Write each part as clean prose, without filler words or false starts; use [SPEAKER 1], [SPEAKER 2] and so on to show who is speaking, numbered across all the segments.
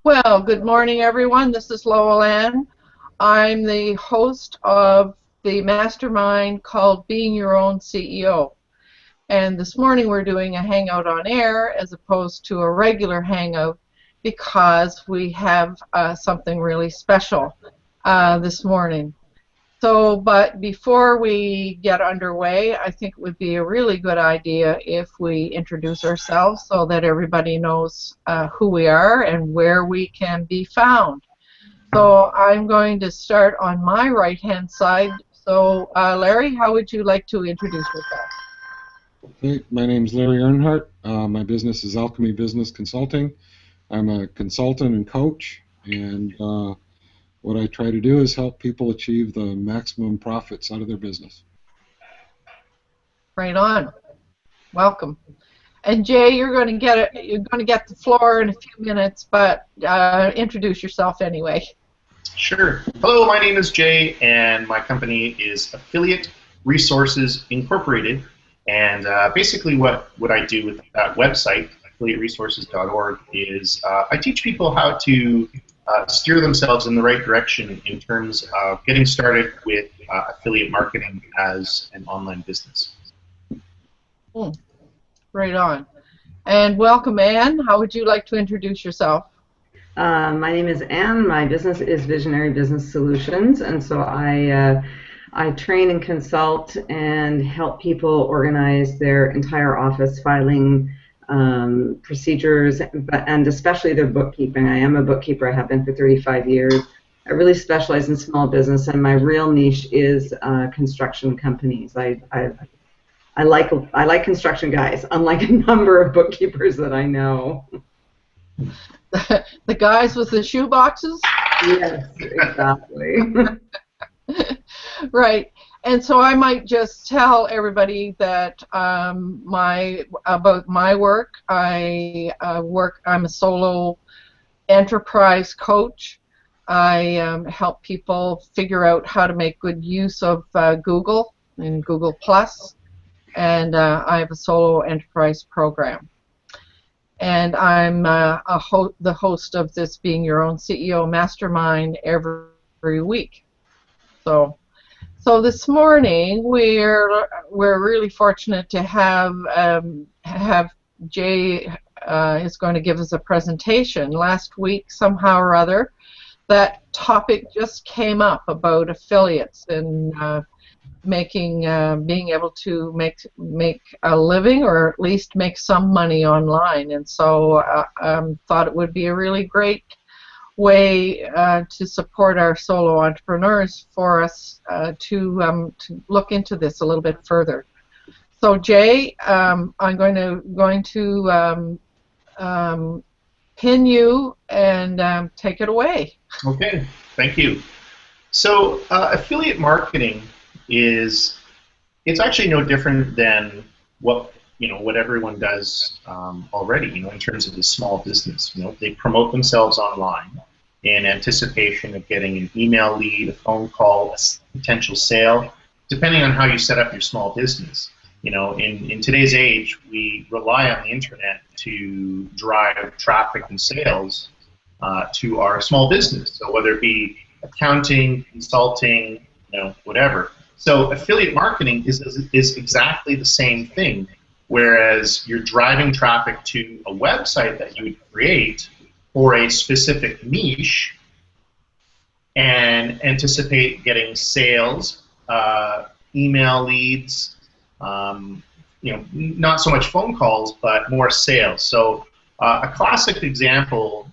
[SPEAKER 1] Well, good morning, everyone. This is Lowell Ann. I'm the host of the mastermind called Being Your Own CEO. And this morning we're doing a hangout on air as opposed to a regular hangout because we have something really special this morning. But before we get underway, I think it would be a really good idea if we introduce ourselves so that everybody knows who we are and where we can be found. So I'm going to start on my right-hand side. So Larry, how would you like to introduce yourself?
[SPEAKER 2] Hey, my name is Larry Earnhardt. My business is Alchemy Business Consulting. I'm a consultant and coach, and what I try to do is help people achieve the maximum profits out of their business.
[SPEAKER 1] Right on. Welcome. And Jay, you're going to get it. You're going to get the floor in a few minutes, but introduce yourself anyway.
[SPEAKER 3] Sure. Hello, my name is Jay, and my company is Affiliate Resources Incorporated. And basically what I do with that website, affiliateresources.org, is I teach people how to steer themselves in the right direction in terms of getting started with affiliate marketing as an online business.
[SPEAKER 1] Right on. And welcome, Ann. How would you like to introduce yourself?
[SPEAKER 4] My name is Ann. My business is Visionary Business Solutions, and so I train and consult and help people organize their entire office filing procedures, and especially their bookkeeping. I am a bookkeeper. I have been for 35 years. I really specialize in small business, and my real niche is construction companies. I like construction guys, unlike a number of bookkeepers that I know.
[SPEAKER 1] The guys with the shoe boxes?
[SPEAKER 4] Yes, exactly.
[SPEAKER 1] Right. And so I might just tell everybody that about my work. I'm a solo enterprise coach. I help people figure out how to make good use of Google and Google Plus, and I have a solo enterprise program. And I'm the host of this Being Your Own CEO Mastermind every week. So this morning we're really fortunate to have Jay is going to give us a presentation. Last week, somehow or other, that topic just came up about affiliates and being able to make a living, or at least make some money online. And so thought it would be a really great way to support our solo entrepreneurs for us to look into this a little bit further. So Jay, I'm going to pin you and take it away.
[SPEAKER 3] Okay, thank you. So affiliate marketing it's actually no different than what everyone does already. In terms of the small business, they promote themselves online in anticipation of getting an email lead, a phone call, a potential sale, depending on how you set up your small business. In today's age, we rely on the internet to drive traffic and sales to our small business. So whether it be accounting, consulting, whatever. So affiliate marketing is exactly the same thing, whereas you're driving traffic to a website that you would create for a specific niche and anticipate getting sales, email leads, not so much phone calls, but more sales. So a classic example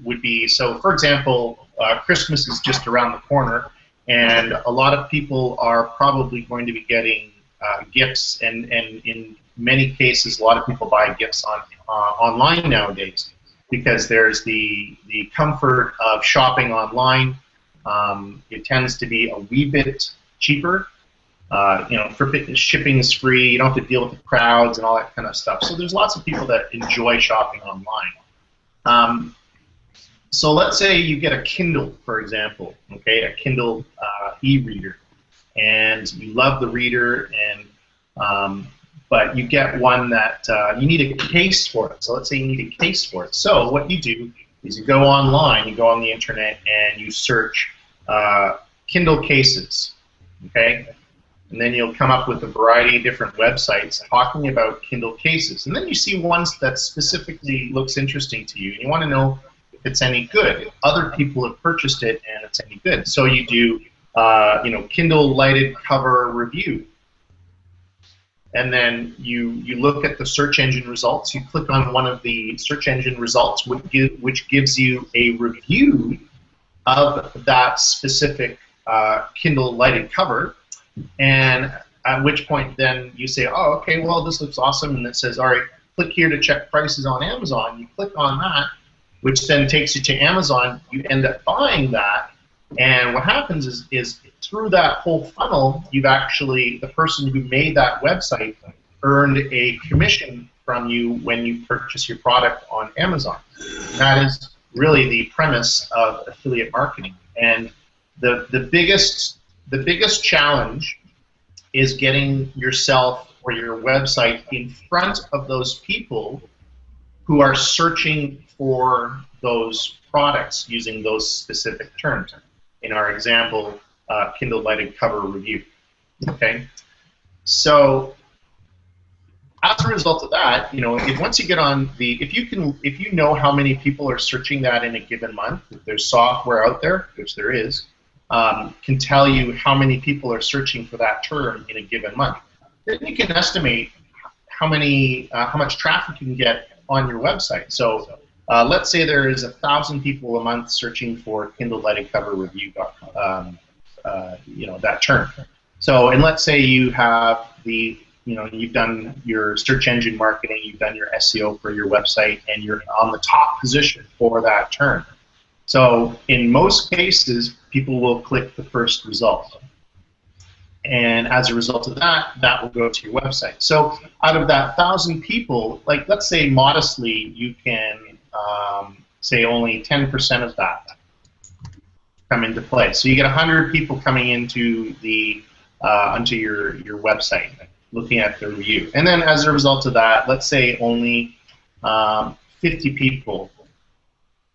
[SPEAKER 3] would be, so for example, Christmas is just around the corner, and a lot of people are probably going to be getting gifts, and in many cases, a lot of people buy gifts online nowadays because there's the comfort of shopping online. It tends to be a wee bit cheaper. Shipping is free. You don't have to deal with the crowds and all that kind of stuff. So there's lots of people that enjoy shopping online. So let's say you get a Kindle, for example, okay, a Kindle e-reader, and you love the reader, and but you get one that you need a case for it. So let's say you need a case for it. So what you do is you go online, you go on the internet, and you search Kindle cases, okay? And then you'll come up with a variety of different websites talking about Kindle cases. And then you see ones that specifically looks interesting to you, and you want to know if it's any good, if other people have purchased it and it's any good. So you do, Kindle lighted cover review. And then you look at the search engine results. You click on one of the search engine results, which gives you a review of that specific Kindle lighted cover. And at which point then you say, oh, okay, well, this looks awesome. And it says, all right, click here to check prices on Amazon. You click on that, which then takes you to Amazon. You end up buying that. And what happens is through that whole funnel, you've actually, the person who made that website earned a commission from you when you purchase your product on Amazon. That is really the premise of affiliate marketing. And the biggest challenge is getting yourself or your website in front of those people who are searching for those products using those specific terms. In our example, Kindle lighted cover review. Okay, so as a result of that, if once you get on if you know how many people are searching that in a given month, if there's software out there, which there is, can tell you how many people are searching for that term in a given month. Then you can estimate how much traffic you can get on your website. So let's say there is 1,000 people a month searching for Kindle lighted cover review, that term. So, and let's say you have you've done your search engine marketing, you've done your SEO for your website, and you're on the top position for that term. So in most cases, people will click the first result. And as a result of that, that will go to your website. So out of that 1,000 people, like let's say modestly, you can say only 10% of that come into play. So you get 100 people coming into onto your website, looking at the review. And then as a result of that, let's say only 50 people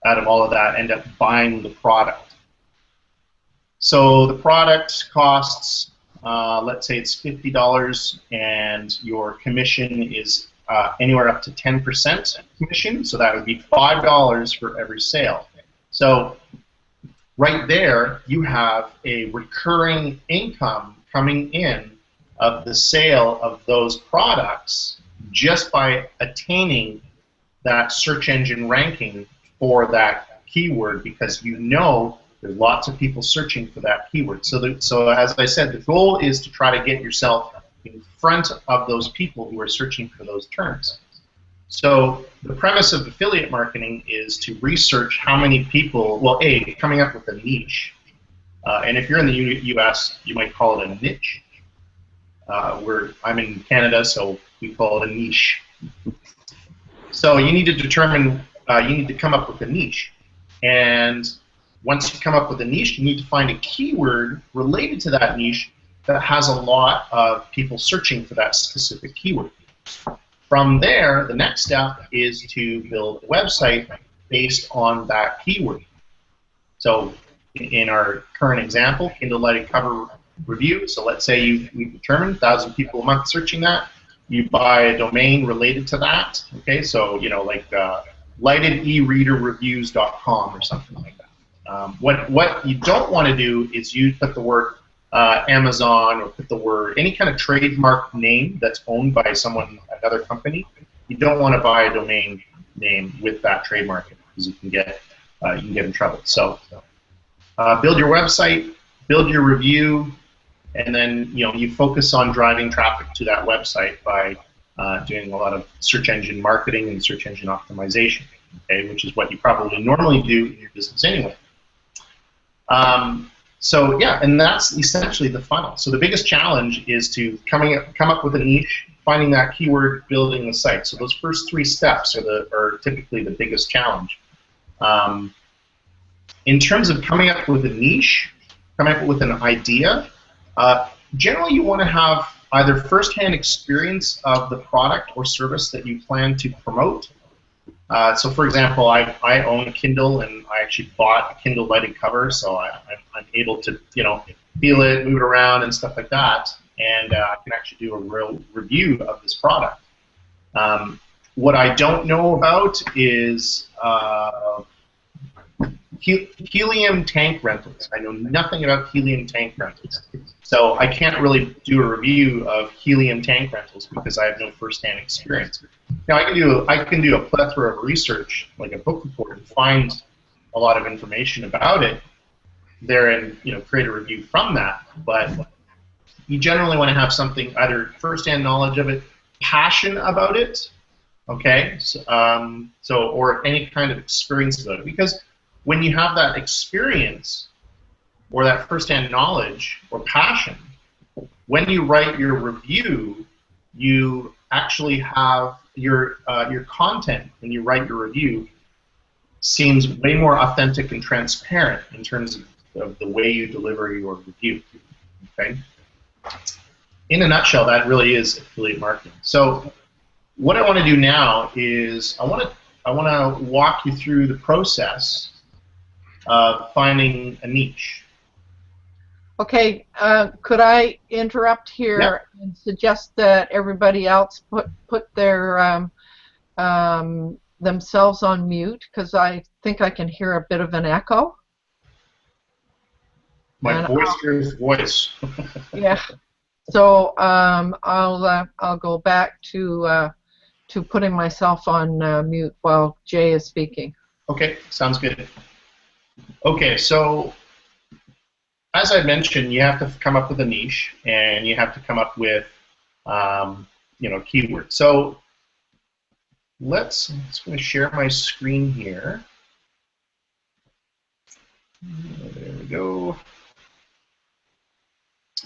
[SPEAKER 3] out of all of that end up buying the product. So the product costs, let's say it's $50, and your commission is anywhere up to 10% commission, so that would be $5 for every sale. So right there, you have a recurring income coming in of the sale of those products just by attaining that search engine ranking for that keyword, because there's lots of people searching for that keyword. So as I said, the goal is to try to get yourself in front of those people who are searching for those terms. So the premise of affiliate marketing is to research how many people, well, coming up with a niche. And if you're in the US, you might call it a niche. I'm in Canada, so we call it a niche. So you need to determine, you need to come up with a niche. And once you come up with a niche, you need to find a keyword related to that niche that has a lot of people searching for that specific keyword. From there, the next step is to build a website based on that keyword. So in our current example, Kindle lighted cover review, so let's say you've determined 1,000 people a month searching that. You buy a domain related to that, okay? So, like lightedereaderreviews.com or something like that. What you don't want to do is you put the word Amazon or put the word any kind of trademark name that's owned by another company. You don't want to buy a domain name with that trademark because you can get in trouble. So build your website, build your review, and then you focus on driving traffic to that website by doing a lot of search engine marketing and search engine optimization, okay, which is what you probably normally do in your business anyway. So yeah, and that's essentially the funnel. So the biggest challenge is to come up with a niche, finding that keyword, building the site. So those first 3 steps are typically the biggest challenge. In terms of coming up with a niche, coming up with an idea, generally you want to have either firsthand experience of the product or service that you plan to promote. So, for example, I own a Kindle, and I actually bought a Kindle lighted cover, so I'm able to, feel it, move it around, and stuff like that, and I can actually do a real review of this product. What I don't know about is helium tank rentals. I know nothing about helium tank rentals. So I can't really do a review of helium tank rentals because I have no first-hand experience. Now I can do a plethora of research, like a book report, and find a lot of information about it there, and create a review from that. But you generally want to have something, either first-hand knowledge of it, passion about it, okay, so or any kind of experience about it, because when you have that experience or that first-hand knowledge or passion, when you write your review, you actually have your content when you write your review seems way more authentic and transparent in terms of the way you deliver your review. Okay. In a nutshell, that really is affiliate marketing. So what I want to do now is I want to walk you through the process of finding a niche.
[SPEAKER 1] Okay, could I interrupt here and suggest that everybody else put their themselves on mute, because I think I can hear a bit of an echo.
[SPEAKER 3] My voice hears voice.
[SPEAKER 1] Yeah. So I'll go back to putting myself on mute while Jay is speaking.
[SPEAKER 3] Okay, sounds good. Okay, so as I mentioned, you have to come up with a niche, and you have to come up with keywords. So I'm just going to share my screen here. There we go.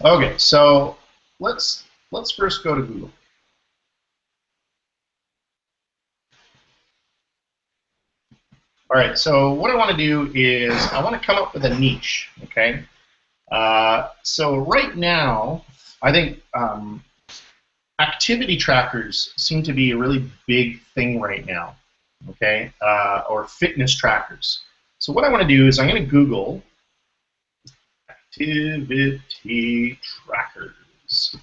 [SPEAKER 3] Okay, so let's first go to Google. All right, so what I want to do is I want to come up with a niche, okay? So right now, I think activity trackers seem to be a really big thing right now, okay? Or fitness trackers. So what I want to do is I'm going to Google activity trackers.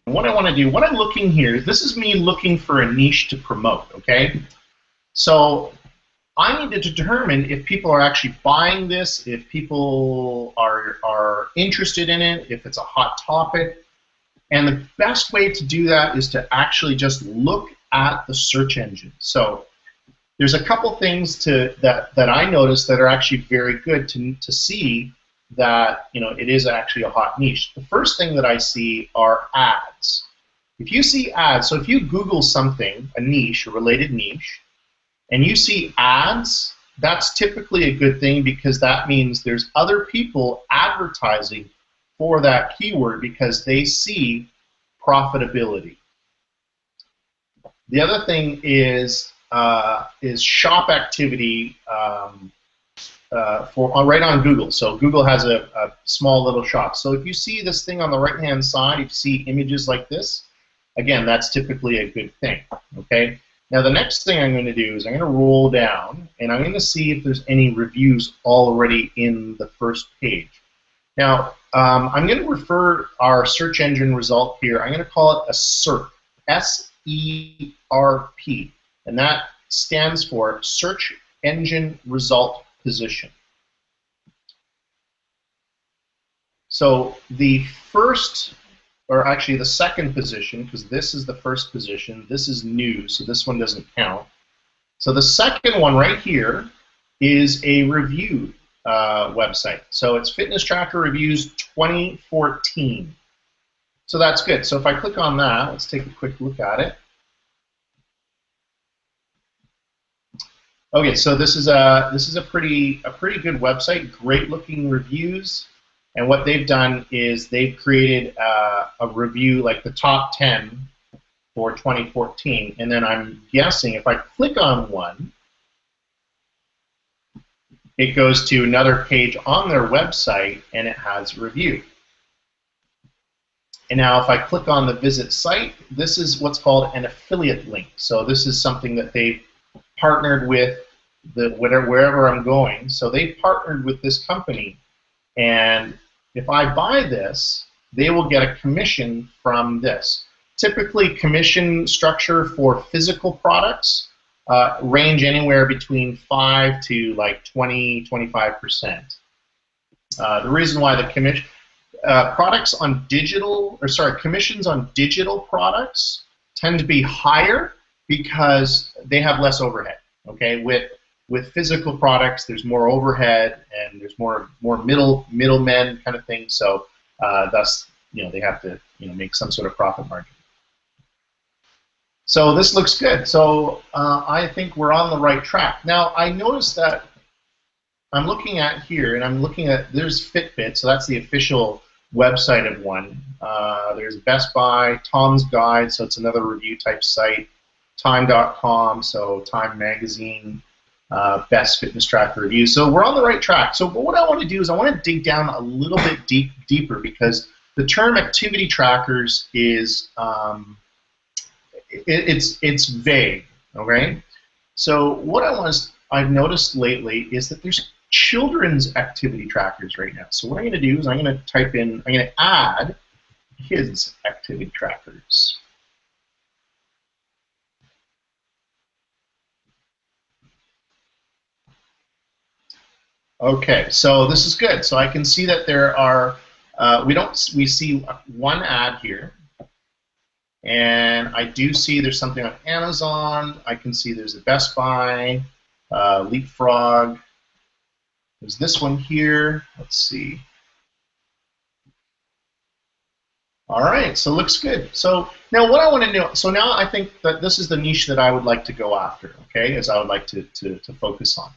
[SPEAKER 3] And what I want to do, what I'm looking here, this is me looking for a niche to promote, okay? So I need to determine if people are actually buying this, if people are interested in it, if it's a hot topic. And the best way to do that is to actually just look at the search engine. So there's a couple things that I noticed that are actually very good to see that it is actually a hot niche. The first thing that I see are ads. If you see ads, so if you Google something, a niche, a related niche, and you see ads, that's typically a good thing, because that means there's other people advertising for that keyword because they see profitability. The other thing is shop activity right on Google. So Google has a small little shop. So if you see this thing on the right-hand side, if you see images like this, again, that's typically a good thing. Okay. Now the next thing I'm going to do is I'm going to roll down, and I'm going to see if there's any reviews already in the first page. Now I'm going to refer our search engine result here. I'm going to call it a SERP, S-E-R-P, and that stands for Search Engine Result Position. So the first, or actually the second position, because this is the first position, this is new, so this one doesn't count. So the second one right here is a review website. So it's Fitness Tracker Reviews 2014. So that's good. So if I click on that, let's take a quick look at it. Okay, so this is a pretty good website, great looking reviews. And what they've done is they've created a review, like the top 10 for 2014. And then I'm guessing if I click on one, it goes to another page on their website, and it has a review. And now if I click on the visit site, this is what's called an affiliate link. So this is something that they've partnered with wherever I'm going. So they partnered with this company, and if I buy this, they will get a commission from this. Typically, commission structure for physical products range anywhere between 5 to like 20–25%. The reason why the commissions on digital products tend to be higher because they have less overhead. Okay, with physical products, there's more overhead and there's more middlemen kind of thing. So thus, they have to make some sort of profit margin. So this looks good. So I think we're on the right track. Now I noticed that I'm looking at here, and I'm looking at, there's Fitbit, so that's the official website of one. There's Best Buy, Tom's Guide, so it's another review type site. Time.com, so Time Magazine, Best Fitness Tracker Review. So we're on the right track. So what I want to do is I want to dig down a little bit deeper, because the term activity trackers is it's vague. Okay. So what I've noticed lately is that there's children's activity trackers right now. So what I'm going to do is I'm going to add kids activity trackers. Okay, so this is good. So I can see that there are, we see one ad here, and I do see there's something on Amazon. I can see there's a Best Buy, Leapfrog. There's this one here. Let's see. All right, so looks good. So now what I want to know, so now I think that this is the niche that I would like to go after, okay, as I would like to focus on.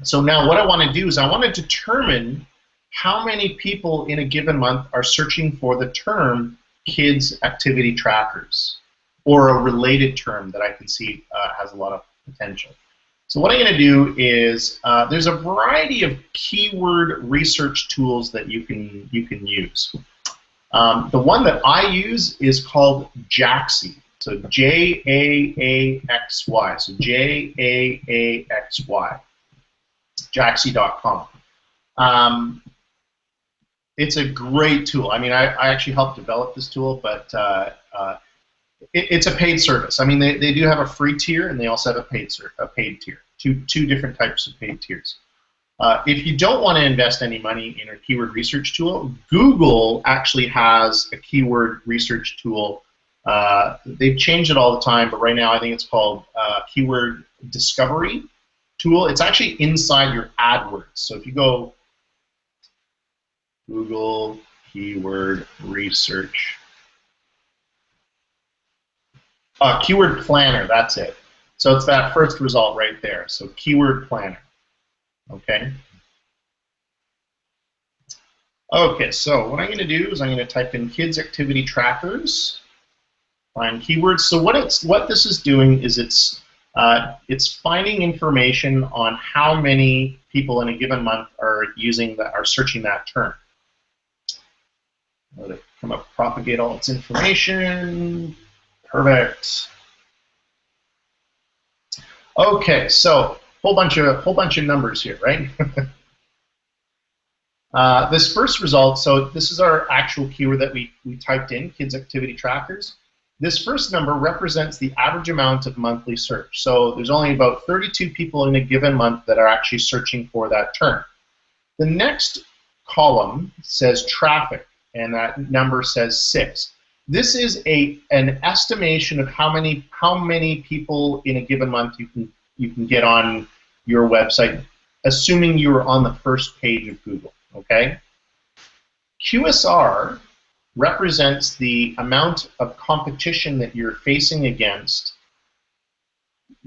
[SPEAKER 3] So now what I want to do is I want to determine how many people in a given month are searching for the term kids activity trackers, or a related term that I can see has a lot of potential. So what I'm going to do is there's a variety of keyword research tools that you can use. The one that I use is called Jaaxy. So Jaaxy. So Jaaxy. Jaaxy.com. It's a great tool. I mean, I actually helped develop this tool, but it's a paid service. I mean, they do have a free tier, and they also have a paid tier. Two different types of paid tiers. If you don't want to invest any money in a keyword research tool, Google actually has a keyword research tool. They've changed it all the time, but right now I think it's called Keyword Discovery Tool. It's actually inside your AdWords. So if you go Google Keyword Research, Keyword Planner, that's it. So it's that first result right there. So Keyword Planner. Okay. Okay, so what I'm going to do is I'm going to type in kids activity trackers, find keywords. So what this is doing is it's finding information on how many people in a given month are searching that term. Let it come up, propagate all its information. Perfect. Okay, so whole bunch of numbers here, right? This first result, so this is our actual keyword that we typed in, kids activity trackers. This first number represents the average amount of monthly search. So there's only about 32 people in a given month that are actually searching for that term. The next column says traffic, and that number says 6. This is an estimation of how many people in a given month you can get on your website, assuming you are on the first page of Google. Okay. QSR represents the amount of competition that you're facing against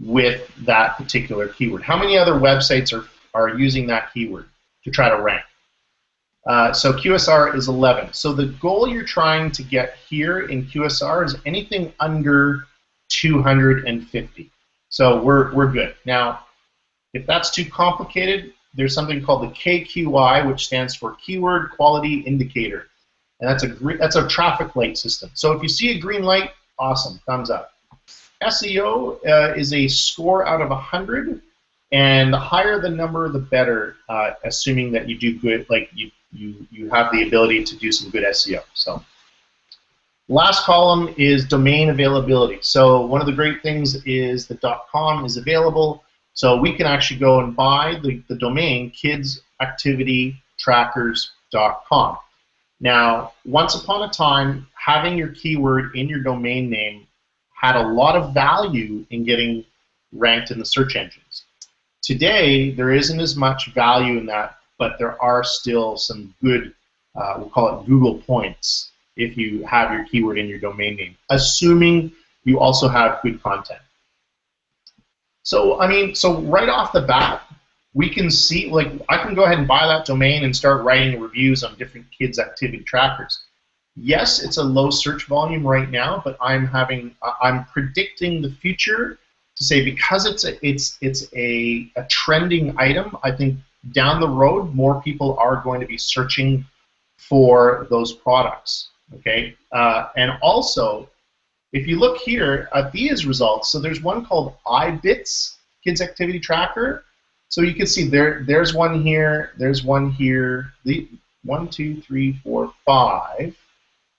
[SPEAKER 3] with that particular keyword. How many other websites are using that keyword to try to rank? So QSR is 11. So the goal you're trying to get here in QSR is anything under 250. So we're good. Now, if that's too complicated, there's something called the KQI, which stands for Keyword Quality Indicator. and that's a traffic light system. So if you see a green light, awesome, thumbs up. SEO is a score out of 100, and the higher the number, the better, assuming that you do good, like you have the ability to do some good SEO. So last column is domain availability. So one of the great things is the .com is available, so we can actually go and buy the domain kidsactivitytrackers.com. Now, once upon a time, having your keyword in your domain name had a lot of value in getting ranked in the search engines. Today, there isn't as much value in that, but there are still some good, we'll call it Google points, if you have your keyword in your domain name, assuming you also have good content. So, I mean, so right off the bat, we can see, like, I can go ahead and buy that domain and start writing reviews on different kids' activity trackers. Yes, it's a low search volume right now, but I'm predicting the future to say, because it's a trending item, I think down the road more people are going to be searching for those products. Okay, and also, if you look here at these results, so there's one called iBits Kids Activity Tracker. So you can see there's one here, there's one here, 1, 2, 3, 4, 5.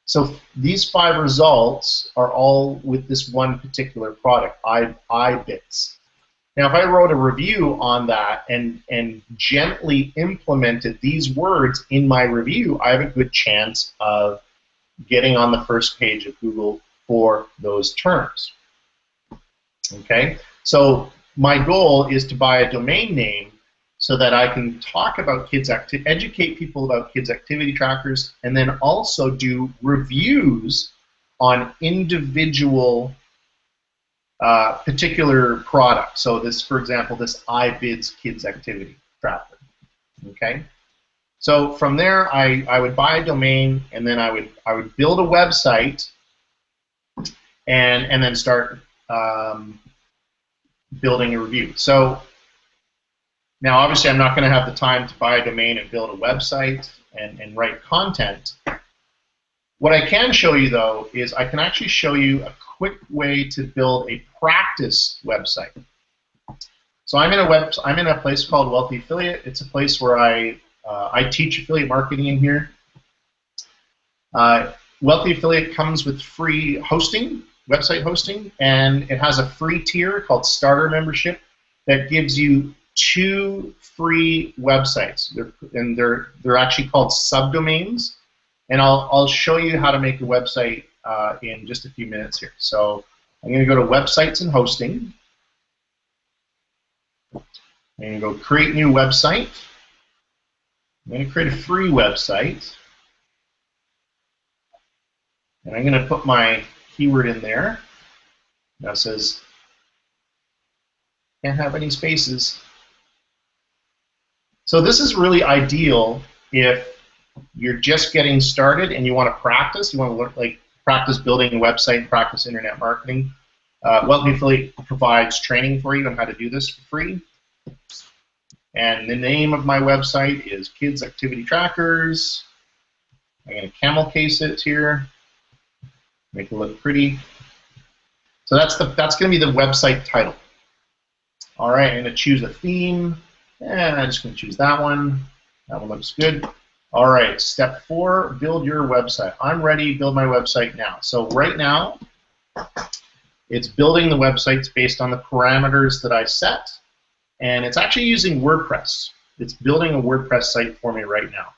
[SPEAKER 3] So these 5 results are all with this one particular product, iBits. Now, if I wrote a review on that and gently implemented these words in my review, I have a good chance of getting on the first page of Google for those terms. Okay, so my goal is to buy a domain name so that I can talk about educate people about kids activity trackers, and then also do reviews on individual particular products. So this, for example, this iBids Kids Activity Tracker. Okay. So from there, I would buy a domain, and then I would build a website, and then start building a review. So now, obviously, I'm not going to have the time to buy a domain and build a website and write content. What I can show you, though, is I can actually show you a quick way to build a practice website. So I'm in a place called Wealthy Affiliate. It's a place where I teach affiliate marketing in here. Wealthy Affiliate comes with free hosting, website hosting, and it has a free tier called Starter Membership that gives you 2 free websites. They're actually called subdomains, and I'll show you how to make a website in just a few minutes here. So I'm going to go to Websites and Hosting. I'm going to go Create New Website. I'm going to create a free website, and I'm going to put my keyword in there. Now it says can't have any spaces. So this is really ideal if you're just getting started and you want to practice. You want to learn, like, practice building a website, practice internet marketing. Wealthy Affiliate provides training for you on how to do this for free. And the name of my website is Kids Activity Trackers. I'm going to camel case it here, make it look pretty. So that's going to be the website title. All right, I'm going to choose a theme, and I'm just going to choose that one. That one looks good. All right, step 4, build your website. I'm ready to build my website now. So right now, it's building the websites based on the parameters that I set, and it's actually using WordPress. It's building a WordPress site for me right now.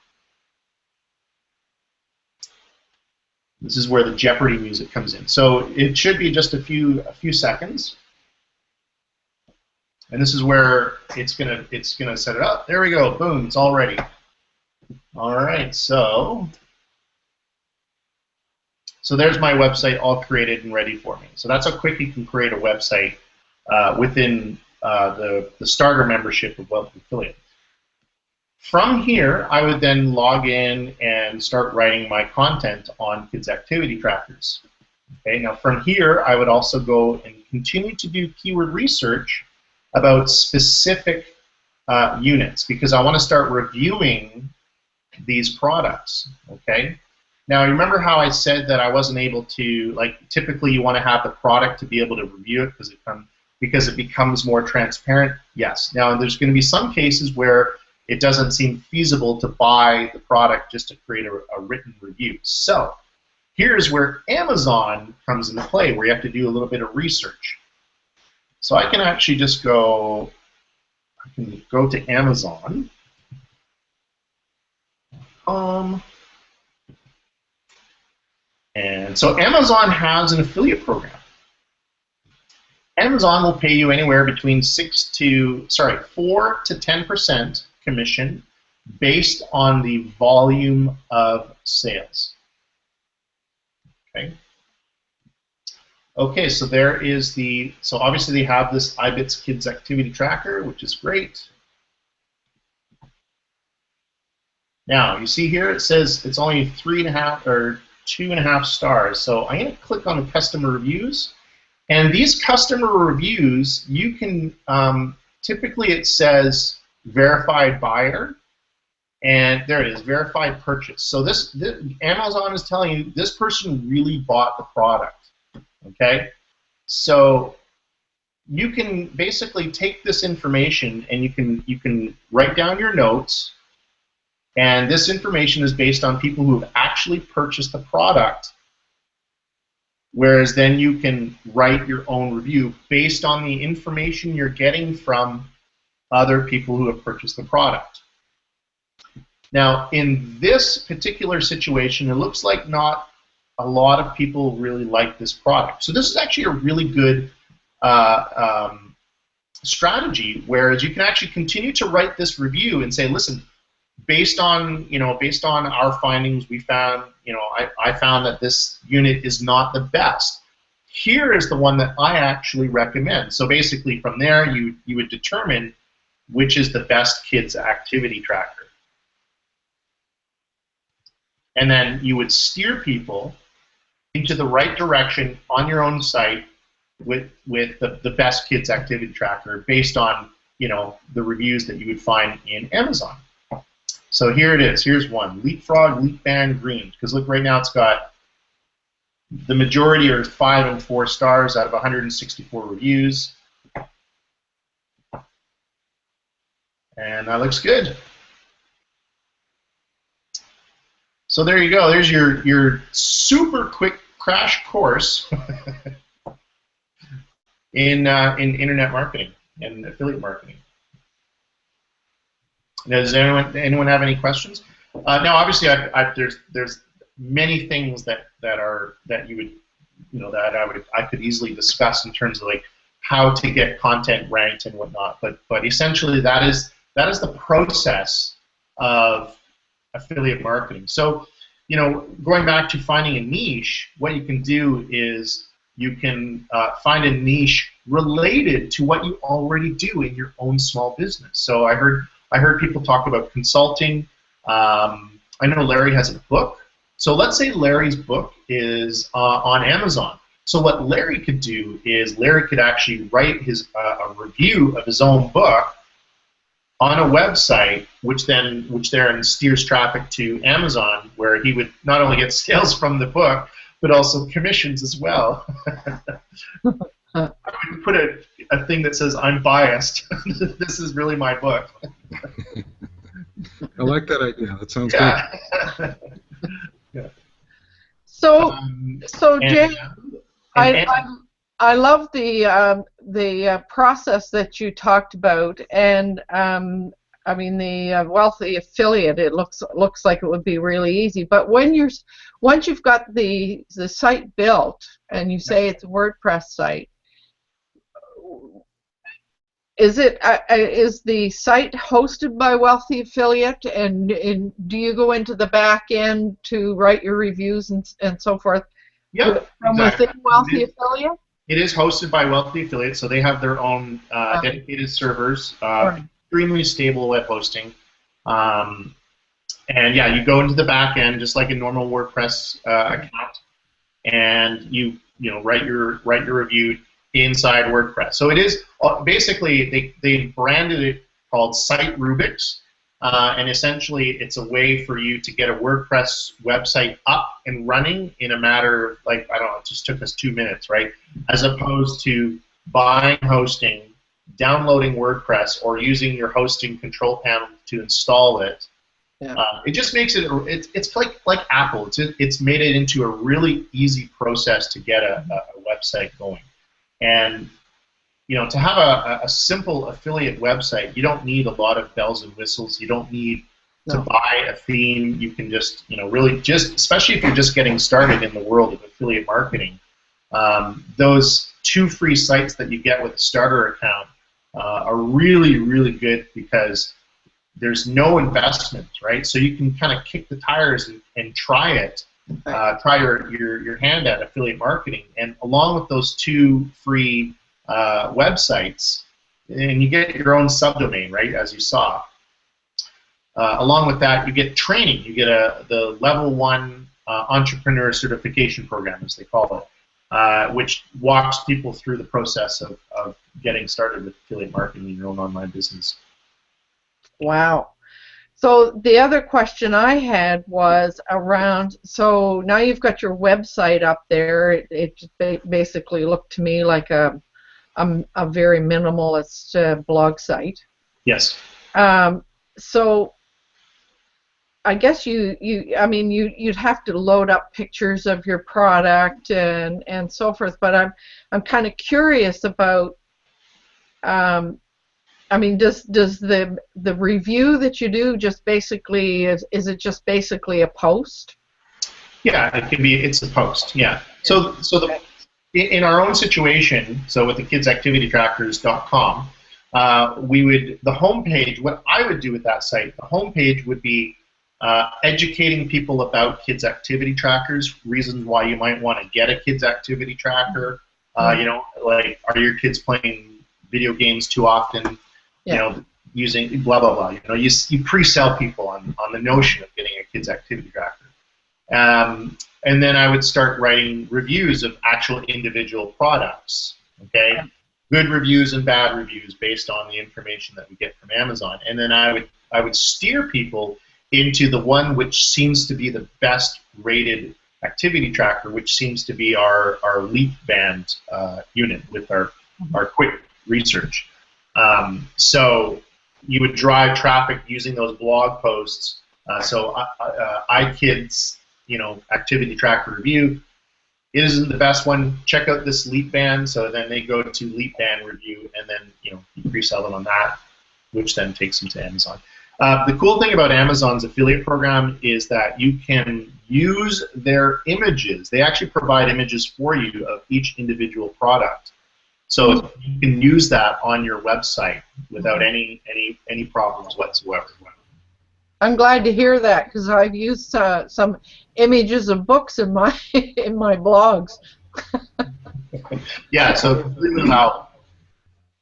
[SPEAKER 3] This is where the Jeopardy music comes in. So it should be just a few seconds. And this is where it's gonna set it up. There we go. Boom. It's all ready. All right. So there's my website all created and ready for me. So that's how quick you can create a website within the starter membership of Wealthy Affiliate. From here, I would then log in and start writing my content on Kids Activity Trackers. Okay. Now from here, I would also go and continue to do keyword research about specific units, because I want to start reviewing these products. Okay. Now, remember how I said that I wasn't able to, like, typically you want to have the product to be able to review it because it becomes more transparent? Yes. Now, there's going to be some cases where it doesn't seem feasible to buy the product just to create a written review. So here's where Amazon comes into play, where you have to do a little bit of research. So I can actually just go to Amazon. And so Amazon has an affiliate program. Amazon will pay you anywhere between 4 to 10% commission based on the volume of sales. Okay. Okay, so there is so obviously they have this iBits Kids Activity Tracker, which is great. Now, you see here it says it's only 3.5 or 2.5 stars. So I'm going to click on the customer reviews. And these customer reviews, you can, typically it says verified buyer. And there it is, verified purchase. So this Amazon is telling you this person really bought the product. Okay? So you can basically take this information and you can write down your notes. And this information is based on people who have actually purchased the product, whereas then you can write your own review based on the information you're getting from other people who have purchased the product. Now, in this particular situation, it looks like not a lot of people really like this product. So this is actually a really good strategy, whereas you can actually continue to write this review and say, listen, based on our findings, we found, I found that this unit is not the best. Here is the one that I actually recommend. So basically, from there, you would determine which is the best kids activity tracker, and then you would steer people into the right direction on your own site with the best kids activity tracker based on the reviews that you would find in Amazon. So here it is. Here's one. Leapfrog, Leap Band, Green. Because look, right now it's got the majority are 5 and 4 stars out of 164 reviews. And that looks good. So there you go. There's your super quick crash course in internet marketing and affiliate marketing. Does anyone have any questions? Now, obviously, there's many things that you would I could easily discuss in terms of like how to get content ranked and whatnot. But essentially, that is the process of affiliate marketing. So, going back to finding a niche, what you can do is you can find a niche related to what you already do in your own small business. So I heard people talk about consulting. I know Larry has a book. So let's say Larry's book is on Amazon. So what Larry could do is Larry could actually write a review of his own book on a website, which then steers traffic to Amazon, where he would not only get sales from the book, but also commissions as well. I would put a thing that says, "I'm biased. This is really my book."
[SPEAKER 2] I like that idea. That sounds
[SPEAKER 3] good. Yeah.
[SPEAKER 1] So Jay, I love the process that you talked about, and I mean the wealthy affiliate. It looks like it would be really easy. But once you've got the site built, and you say it's a WordPress site, is the site hosted by Wealthy Affiliate, and do you go into the back end to write your reviews and so forth?
[SPEAKER 3] Yeah,
[SPEAKER 1] from
[SPEAKER 3] exactly.
[SPEAKER 1] within Wealthy Affiliate?
[SPEAKER 3] It is hosted by Wealthy Affiliate, so they have their own dedicated servers, extremely stable web hosting. And yeah, you go into the back end just like a normal WordPress account, and you write your review inside WordPress. So it is basically they branded it called Site Rubics, and essentially it's a way for you to get a WordPress website up and running in a matter of, like, I don't know, it just took us 2 minutes, right? As opposed to buying hosting, downloading WordPress, or using your hosting control panel to install it.
[SPEAKER 1] Yeah.
[SPEAKER 3] It just makes it, it's like Apple. It's made it into a really easy process to get a website going. And to have a simple affiliate website, you don't need a lot of bells and whistles. You don't need to buy a theme. You can just, really just, especially if you're just getting started in the world of affiliate marketing, those 2 free sites that you get with a starter account are really, really good because there's no investment, right? So you can kind of kick the tires and try it, try your hand at affiliate marketing, and along with those 2 free websites, and you get your own subdomain, right, as you saw. Along with that, you get training. You get the level 1 entrepreneur certification program, as they call it, which walks people through the process of getting started with affiliate marketing in your own online business.
[SPEAKER 1] Wow. So the other question I had was around, so now you've got your website up there. It basically looked to me like a very minimalist blog site.
[SPEAKER 3] Yes.
[SPEAKER 1] So I guess you'd have to load up pictures of your product and so forth. But I'm kind of curious about. Does the review that you do just basically is it just basically a post?
[SPEAKER 3] Yeah, it can be. It's a post. Yeah. So in our own situation, so with the kidsactivitytrackers.com, the homepage. What I would do with that site, the homepage would be educating people about kids activity trackers, reasons why you might want to get a kids activity tracker. Like, are your kids playing video games too often? Using blah blah blah. You pre-sell people on the notion of getting a kids activity tracker, and then I would start writing reviews of actual individual products. Okay, good reviews and bad reviews based on the information that we get from Amazon, and then I would steer people into the one which seems to be the best rated activity tracker, which seems to be our Leap Band unit with our quick research. So you would drive traffic using those blog posts. So iKids, activity tracker review. It isn't the best one. Check out this Leap Band. So then they go to Leap Band review, and then you pre-sell them on that, which then takes them to Amazon. The cool thing about Amazon's affiliate program is that you can use their images. They actually provide images for you of each individual product. So you can use that on your website without any problems whatsoever.
[SPEAKER 1] I'm glad to hear that because I've used some images of books in my in my blogs.
[SPEAKER 3] Yeah, so completely valid.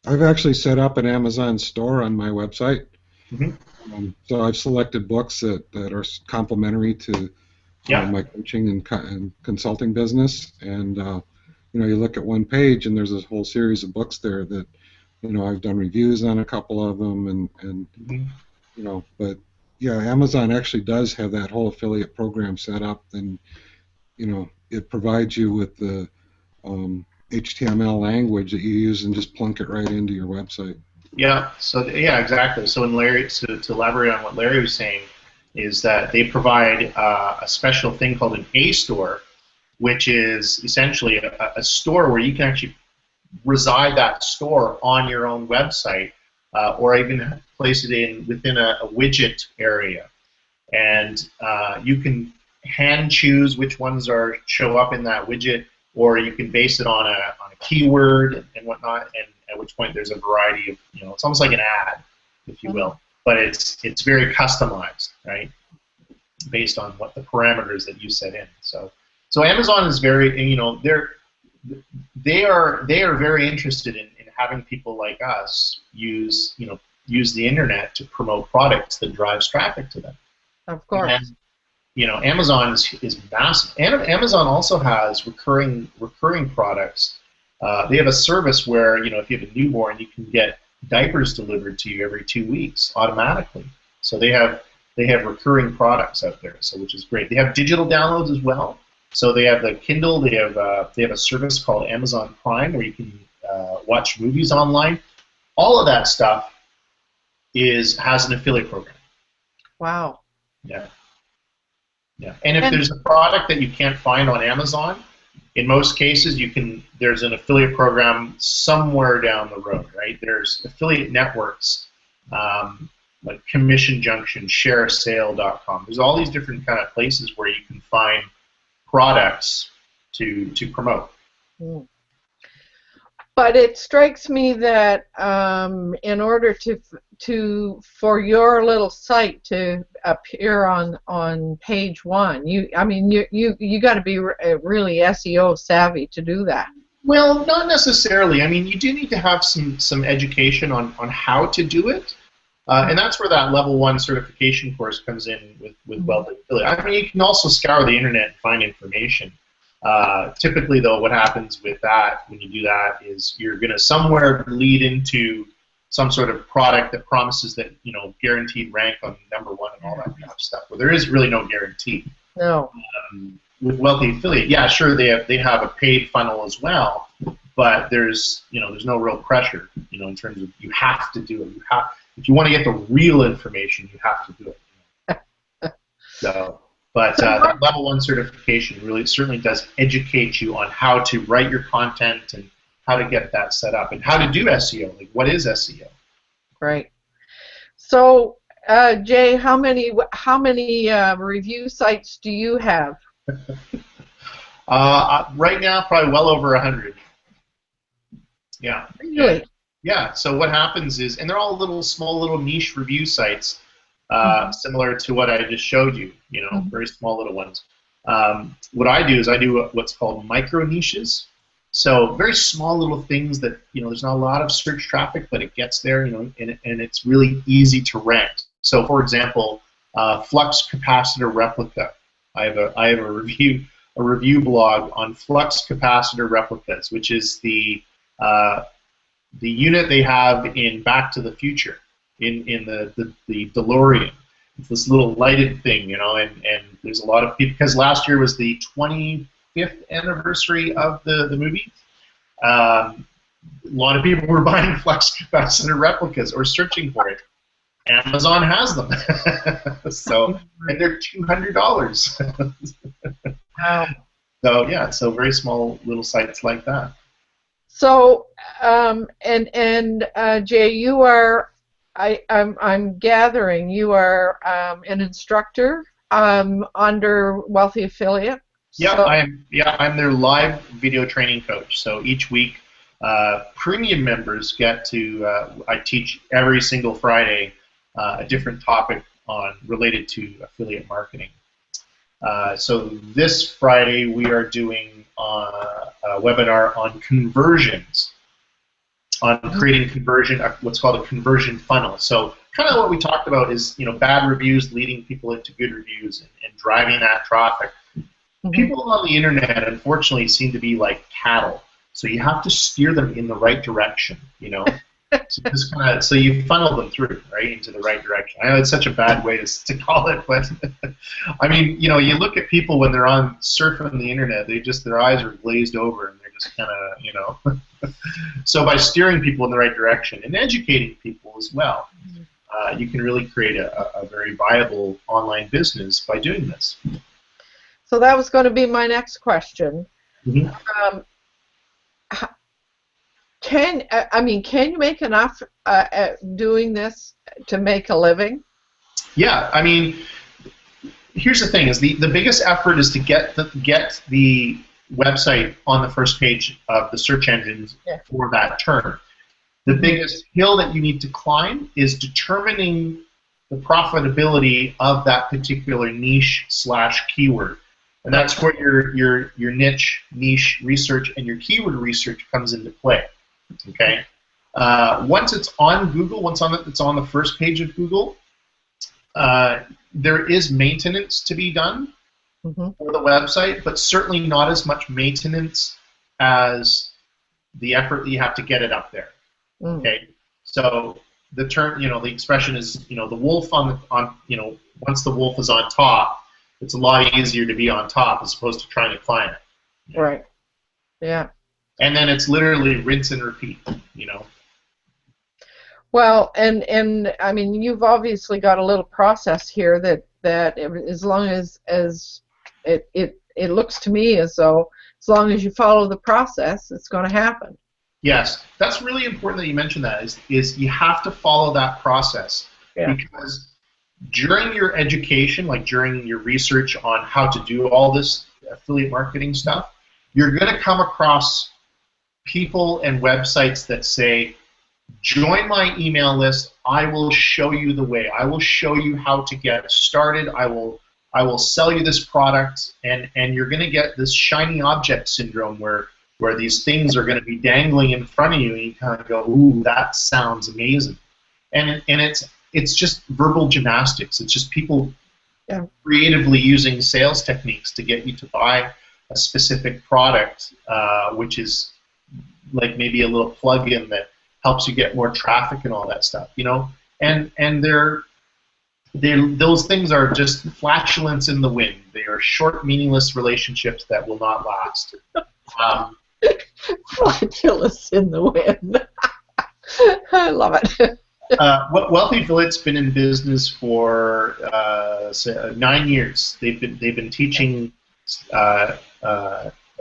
[SPEAKER 2] I've actually set up an Amazon store on my website.
[SPEAKER 3] Mm-hmm.
[SPEAKER 2] So I've selected books that are complementary to my coaching and consulting business, and you look at one page and there's a whole series of books there that I've done reviews on a couple of them, and but yeah, Amazon actually does have that whole affiliate program set up, and it provides you with the HTML language that you use and just plunk it right into your website.
[SPEAKER 3] Yeah. So exactly. So in Larry, to elaborate on what Larry was saying, is that they provide a special thing called an A store, which is essentially a store where you can actually reside that store on your own website, or even place it within a widget area, and you can hand choose which ones show up in that widget, or you can base it on a keyword and whatnot, and at which point there's a variety of, it's almost like an ad, if you will, but it's very customized, right, based on what the parameters that you set in. So Amazon is very, they are very interested in having people like us use the internet to promote products that drives traffic to them.
[SPEAKER 1] Of course.
[SPEAKER 3] And, Amazon is massive. And Amazon also has recurring products. They have a service where, if you have a newborn, you can get diapers delivered to you every 2 weeks automatically. So they have recurring products out there, so which is great. They have digital downloads as well. So they have the Kindle. They have a service called Amazon Prime where you can watch movies online. All of that stuff has an affiliate program.
[SPEAKER 1] Wow.
[SPEAKER 3] Yeah. Yeah. And if there's a product that you can't find on Amazon, in most cases there's an affiliate program somewhere down the road, right? There's affiliate networks like Commission Junction, ShareSale.com. There's all these different kind of places where you can find products to promote.
[SPEAKER 1] Mm. But it strikes me that in order for your little site to appear on page one, you got to be really SEO savvy to do that.
[SPEAKER 3] Well, not necessarily. I mean, you do need to have some education on how to do it, and that's where that level 1 certification course comes in with Wealthy Affiliate. I mean, you can also scour the internet and find information. Typically, though, what happens with that when you do that is you're going to somewhere lead into some sort of product that promises that guaranteed rank on number 1 and all that kind of stuff. Well, there is really no guarantee.
[SPEAKER 1] No.
[SPEAKER 3] With Wealthy Affiliate, yeah, sure, they have a paid funnel as well, but there's no real pressure in terms of you have to do it. If you want to get the real information, you have to do it. So. But that level 1 certification really certainly does educate you on how to write your content and how to get that set up and how to do SEO. Like, what is SEO?
[SPEAKER 1] Right. So, Jay, how many review sites do you have?
[SPEAKER 3] Right now, probably well over 100. Yeah.
[SPEAKER 1] Really?
[SPEAKER 3] Yeah. So what happens is, and they're all small little niche review sites. Similar to what I just showed you, very small little ones. What I do is I do what's called micro niches. So very small little things that, there's not a lot of search traffic, but it gets there, and it's really easy to rank. So for example, flux capacitor replica. I have a review blog on flux capacitor replicas, which is the unit they have in Back to the Future. In the DeLorean. It's this little lighted thing, and there's a lot of people, because last year was the 25th anniversary of the movie. A lot of people were buying flux capacitor replicas or searching for it. Amazon has them. And they're $200.
[SPEAKER 1] Wow.
[SPEAKER 3] So yeah, so very small little sites like that.
[SPEAKER 1] So Jay, you are. I'm gathering you are an instructor under Wealthy Affiliate.
[SPEAKER 3] Yeah,
[SPEAKER 1] so,
[SPEAKER 3] I'm their live video training coach. So each week, premium members get to. I teach every single Friday a different topic related to affiliate marketing. So this Friday we are doing a webinar on conversions. On creating what's called a conversion funnel. So kind of what we talked about is, bad reviews leading people into good reviews and driving that traffic. Mm-hmm. People on the internet, unfortunately, seem to be like cattle. So you have to steer them in the right direction, So you funnel them through, right, into the right direction. I know it's such a bad way to call it, but I mean, you look at people when they're on surfing the internet, their eyes are glazed over and they're just kind of, So by steering people in the right direction and educating people as well, you can really create a very viable online business by doing this.
[SPEAKER 1] So that was going to be my next question.
[SPEAKER 3] Mm-hmm.
[SPEAKER 1] Can you make enough doing this to make a living?
[SPEAKER 3] Yeah, I mean, here's the thing: is the biggest effort is to get the website on the first page of the search engines for that term. The biggest hill that you need to climb is determining the profitability of that particular niche / keyword, and that's where your niche research and your keyword research comes into play. Okay. Once it's on Google, it's on the first page of Google, there is maintenance to be done for the website, but certainly not as much maintenance as the effort that you have to get it up there. Okay. So the term, the expression is, the wolf on once the wolf is on top, it's a lot easier to be on top as opposed to trying to climb it.
[SPEAKER 1] Right. Yeah.
[SPEAKER 3] And then it's literally rinse and repeat.
[SPEAKER 1] Well, and I mean, you've obviously got a little process here that as long as it looks to me as though as long as you follow the process, it's going to happen.
[SPEAKER 3] Yes, that's really important that you mention that. Is you have to follow that process, because during your education, like during your research on how to do all this affiliate marketing stuff, you're going to come across people and websites that say, join my email list, I will show you the way, I will show you how to get started, I will sell you this product, and you're going to get this shiny object syndrome where these things are going to be dangling in front of you, and you kind of go, ooh, that sounds amazing. And it's just verbal gymnastics. It's just people creatively using sales techniques to get you to buy a specific product, which is like maybe a little plug-in that helps you get more traffic and all that stuff, And those things are just flatulence in the wind. They are short, meaningless relationships that will not last.
[SPEAKER 1] Flatulence in the wind. I love it.
[SPEAKER 3] Wealthy Affiliate's been in business for 9 years. They've been teaching,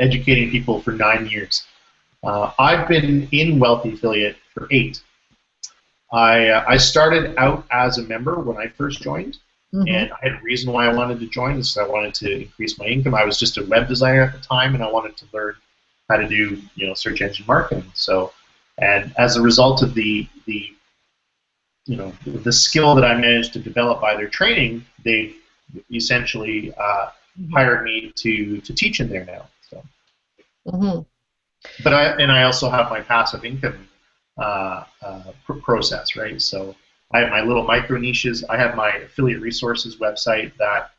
[SPEAKER 3] educating people for 9 years. I've been in Wealthy Affiliate for 8. I started out as a member when I first joined, and I had a reason why I wanted to join. Is I wanted to increase my income. I was just a web designer at the time, and I wanted to learn how to do search engine marketing. So, and as a result of the skill that I managed to develop by their training, they've essentially hired me to teach in there now. So, but I also have my passive income process, right? So I have my little micro niches. I have my affiliate resources website that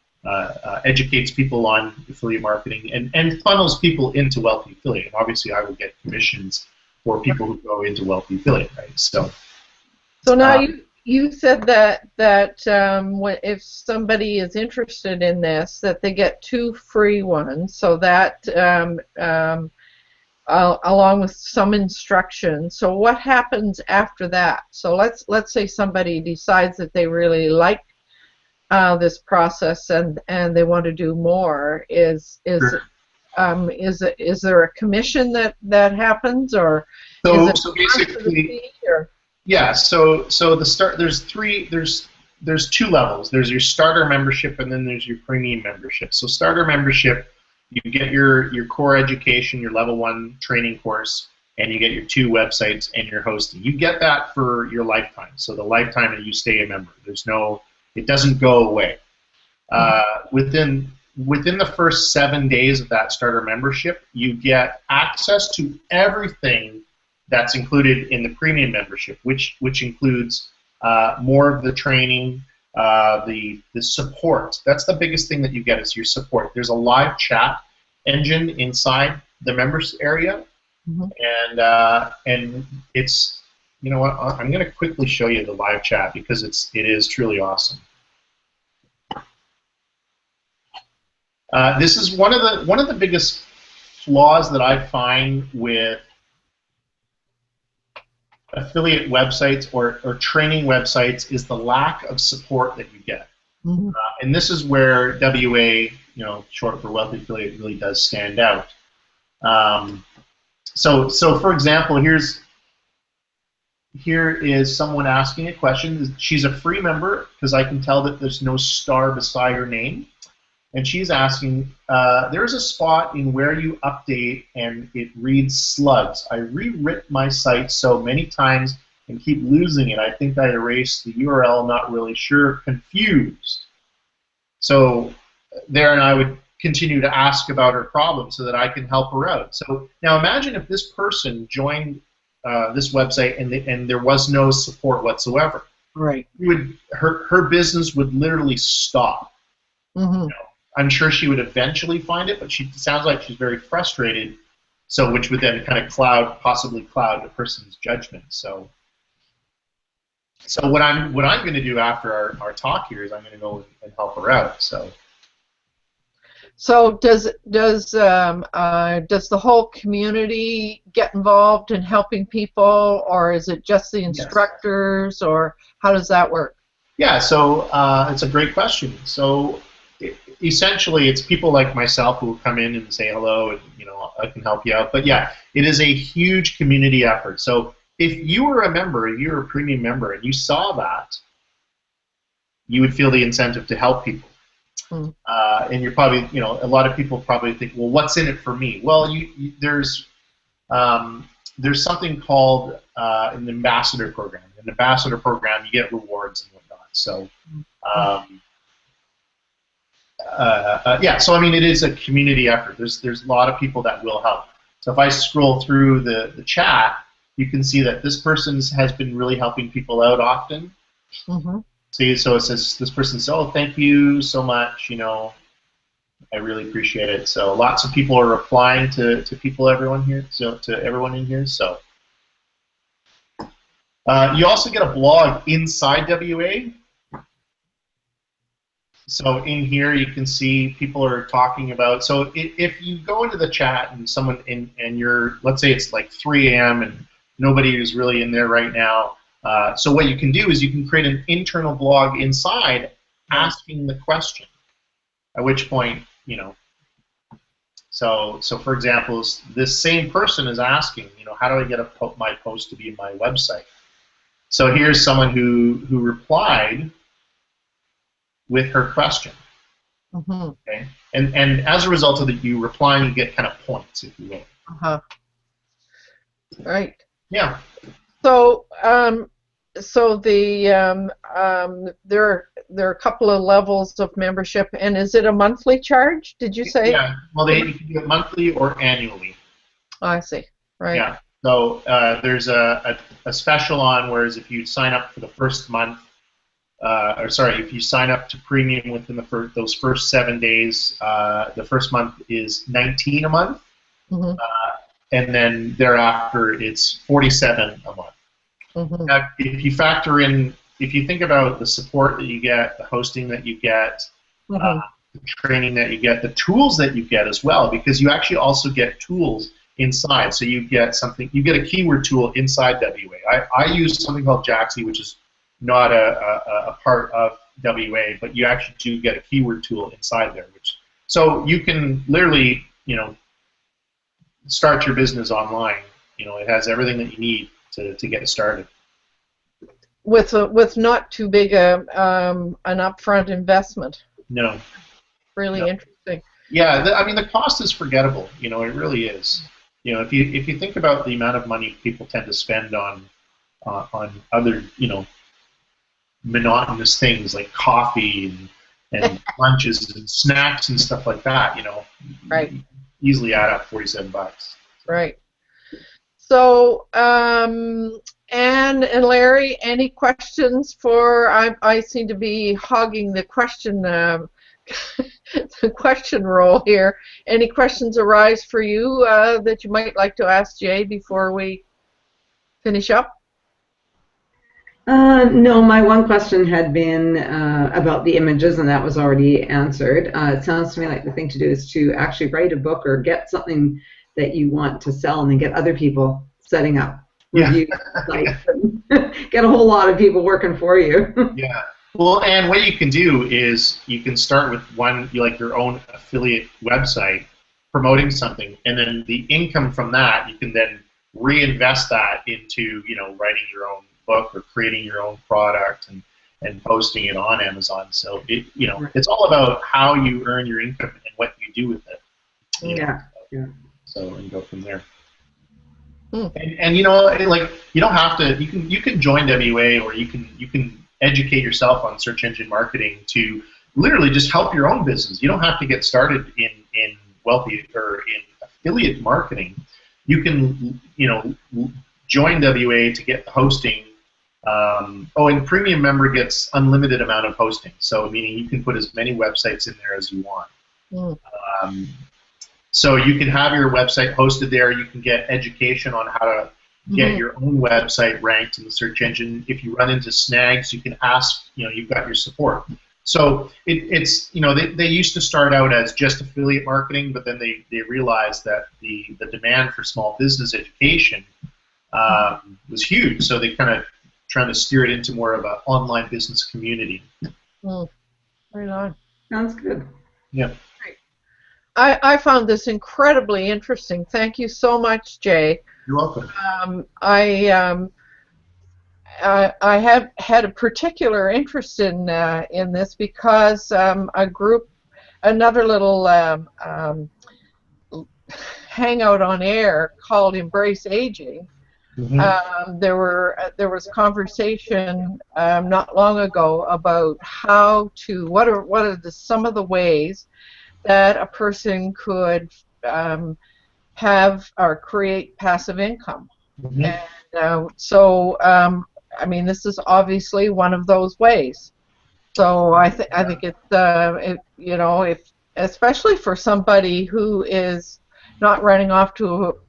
[SPEAKER 3] educates people on affiliate marketing and funnels people into Wealthy Affiliate. And obviously, I will get commissions for people who go into Wealthy Affiliate, right? So
[SPEAKER 1] now you said that if somebody is interested in this, that they get 2 free ones. So that along with some instruction. So what happens after that? So let's say somebody decides that they really like this process and they want to do more. Is there a commission that happens, or is it
[SPEAKER 3] so basically, yeah. So the start there's 2 levels. There's your starter membership, and then there's your premium membership. So starter membership, you get your core education, your level 1 training course, and you get your 2 websites and your hosting. You get that for your lifetime. So the lifetime that you stay a member. It doesn't go away. Within the first 7 days of that starter membership, you get access to everything that's included in the premium membership, which includes more of the training, the support. That's the biggest thing that you get is your support. There's a live chat engine inside the members area, and it's, you know what, I'm going to quickly show you the live chat because it is truly awesome. This is one of the biggest flaws that I find with affiliate websites or training websites is the lack of support that you get. And this is where WA, short for Wealthy Affiliate, really does stand out. So for example, here is someone asking a question. She's a free member because I can tell that there's no star beside her name. And she's asking, there's a spot in where you update and it reads slugs. I rewrit my site so many times and keep losing it. I think I erased the URL, not really sure, confused. So there, and I would continue to ask about her problem so that I can help her out. So now imagine if this person joined this website and there was no support whatsoever.
[SPEAKER 1] Right.
[SPEAKER 3] Her business would literally stop. I'm sure she would eventually find it, but she sounds like she's very frustrated. So, which would then kind of possibly cloud the person's judgment. So, So what I'm going to do after our talk here is I'm going to go and help her out.
[SPEAKER 1] So does the whole community get involved in helping people, or is it just the
[SPEAKER 3] Yes.
[SPEAKER 1] instructors, or how does that work?
[SPEAKER 3] Yeah, so it's a great question. So essentially, it's people like myself who will come in and say hello, and I can help you out. But yeah, it is a huge community effort. So if you were a member, if you were a premium member, and you saw that, you would feel the incentive to help people. And you're probably, a lot of people probably think, well, what's in it for me? Well, there's something called an ambassador program. In the ambassador program, you get rewards and whatnot. So, yeah. So I mean, it is a community effort. There's a lot of people that will help. So if I scroll through the chat, you can see that this person has been really helping people out often. See, so it says this person says, "Oh, thank you so much. I really appreciate it." So lots of people are replying to everyone here, to everyone in here. So you also get a blog inside WA. So in here you can see people are talking about. So if you go into the chat and someone and you're, let's say it's like 3 a.m. and nobody is really in there right now. So what you can do is you can create an internal blog inside asking the question. At which point, So for example, this same person is asking, how do I get my post to be in my website? So here's someone who replied with her question. Okay, and as a result of that, you replying, you get kind of points, if you will.
[SPEAKER 1] Right.
[SPEAKER 3] Yeah.
[SPEAKER 1] So there are a couple of levels of membership, and is it a monthly charge? Did you say?
[SPEAKER 3] Yeah. Well, you can do it monthly or annually.
[SPEAKER 1] Oh, I see. Right.
[SPEAKER 3] Yeah. So there's a special on, whereas if you sign up for the first month, if you sign up to premium within those first 7 days, the first month is $19 a month, and then thereafter it's $47 a month. Now, if you think about the support that you get, the hosting that you get, the training that you get, the tools that you get as well, because you actually also get tools inside. So you get a keyword tool inside WA. I use something called Jaxi, which is not a part of WA, but you actually do get a keyword tool inside there, so you can literally, start your business online. It has everything that you need to get started.
[SPEAKER 1] With not too big an upfront investment.
[SPEAKER 3] No.
[SPEAKER 1] Really interesting.
[SPEAKER 3] Yeah, I mean the cost is forgettable. It really is. If you think about the amount of money people tend to spend on other monotonous things like coffee and lunches and snacks and stuff like that,
[SPEAKER 1] right,
[SPEAKER 3] easily add up $47.
[SPEAKER 1] Right. So, Anne and Larry, any questions for? I seem to be hogging the question the question roll here. Any questions arise for you that you might like to ask Jay before we finish up?
[SPEAKER 4] No, my one question had been about the images, and that was already answered. It sounds to me like the thing to do is to actually write a book or get something that you want to sell and then get other people setting up review sites and get a whole lot of people working for you.
[SPEAKER 3] Yeah. Well, and what you can do is you can start with your own affiliate website promoting something, and then the income from that you can then reinvest that into writing your own book or creating your own product and posting it on Amazon. So it's all about how you earn your income and what you do with it.
[SPEAKER 4] Yeah.
[SPEAKER 3] So and go from there. And you don't have to. You can join WA, or you can educate yourself on search engine marketing to literally just help your own business. You don't have to get started in wealthy or in affiliate marketing. You can join WA to get the hosting. And premium member gets unlimited amount of hosting. So meaning you can put as many websites in there as you want. So you can have your website hosted there. You can get education on how to get your own website ranked in the search engine. If you run into snags, you can ask, you've got your support. So it's they used to start out as just affiliate marketing, but then they realized that the demand for small business education was huge. So they kind of trying to steer it into more of an online business community.
[SPEAKER 1] Right on.
[SPEAKER 4] Sounds good.
[SPEAKER 3] Yeah.
[SPEAKER 1] I found this incredibly interesting. Thank you so much, Jay.
[SPEAKER 3] You're welcome.
[SPEAKER 1] I have had a particular interest in this because another little hangout on air called Embrace Aging. There was conversation not long ago about what are some of the ways that a person could have or create passive income. And I mean, this is obviously one of those ways. So I think if especially for somebody who is not running off to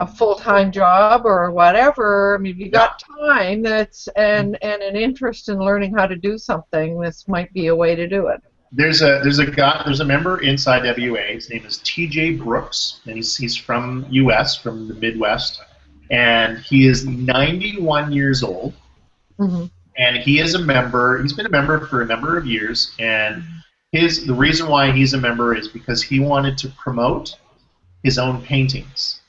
[SPEAKER 1] a full-time job or whatever. I mean, if you got time and an interest in learning how to do something, this might be a way to do it.
[SPEAKER 3] There's a member inside WA. His name is TJ Brooks, and he's from US, from the Midwest, and he is 91 years old. And he is a member. He's been a member for a number of years, and the reason why he's a member is because he wanted to promote his own paintings.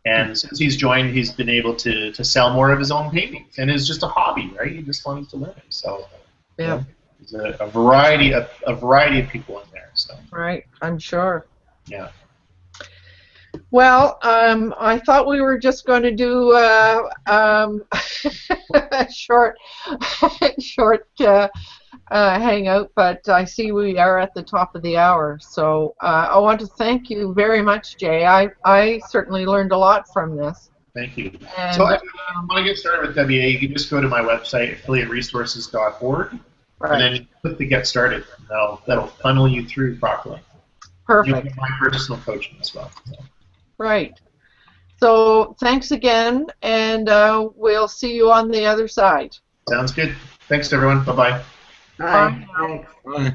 [SPEAKER 3] And since he's joined, he's been able to sell more of his own paintings, and it's just a hobby, right? He just wants to learn. So
[SPEAKER 1] yeah.
[SPEAKER 3] There's a variety of people in there. So
[SPEAKER 1] right, I'm sure.
[SPEAKER 3] Yeah.
[SPEAKER 1] Well, I thought we were just going to do a short hangout, but I see we are at the top of the hour. So I want to thank you very much, Jay. I certainly learned a lot from this.
[SPEAKER 3] Thank you.
[SPEAKER 1] And,
[SPEAKER 3] so if you want to get started with WA, you can just go to my website, affiliateresources.org,
[SPEAKER 1] right.
[SPEAKER 3] and then you click the Get Started. That'll funnel you through properly.
[SPEAKER 1] Perfect.
[SPEAKER 3] You can find personal coaching as well. So.
[SPEAKER 1] Right. So thanks again, and we'll see you on the other side.
[SPEAKER 3] Sounds good. Thanks, everyone. Bye-bye.
[SPEAKER 4] Bye.
[SPEAKER 1] Bye.
[SPEAKER 2] Bye.